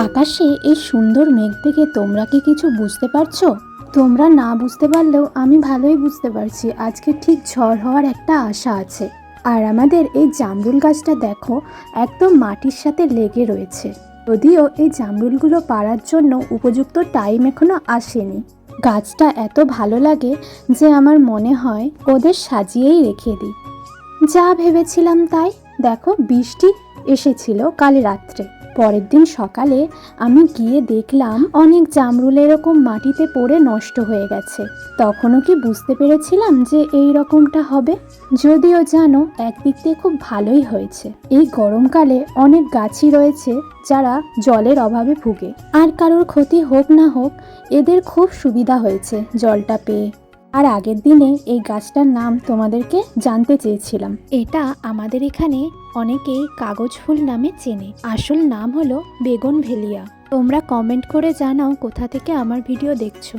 আকাশে এই সুন্দর মেঘ দেখে তোমরা কি কিছু বুঝতে পারছো? তোমরা না বুঝতে পারলেও আমি ভালোই বুঝতে পারছি আজকে ঠিক ঝড় হওয়ার একটা আশা আছে। আর আমাদের এই জামরুল গাছটা দেখো, একদম মাটির সাথে লেগে রয়েছে। যদিও এই জামরুলগুলো পাড়ার জন্য উপযুক্ত টাইম এখনো আসেনি। গাছটা এত ভালো লাগে যে আমার মনে হয় ওদের সাজিয়েই রেখে দিই। যা ভেবেছিলাম তাই। দেখো, বৃষ্টি এসেছিল কাল রাত্রে। পরের দিন সকালে আমি গিয়ে দেখলাম অনেক জামরুল এরকম মাটিতে পড়ে নষ্ট হয়ে গেছে। তখনও কি বুঝতে পেরেছিলাম যে এই রকমটা হবে? যদিও জানো, একদিক দিয়ে খুব ভালোই হয়েছে। এই গরমকালে অনেক গাছই রয়েছে যারা জলের অভাবে ভুগে, আর কারোর ক্ষতি হোক না হোক এদের খুব সুবিধা হয়েছে জলটা পেয়ে। আর আগের দিনে এই গাছটার নাম তোমাদেরকে জানতে চেয়েছিলাম। এটা আমাদের এখানে অনেকেই কাগজ ফুল নামে চেনে। আসল নাম হলো বেগুনভেলিয়া। তোমরা কমেন্ট করে জানাও কোথা থেকে আমার ভিডিও দেখছো।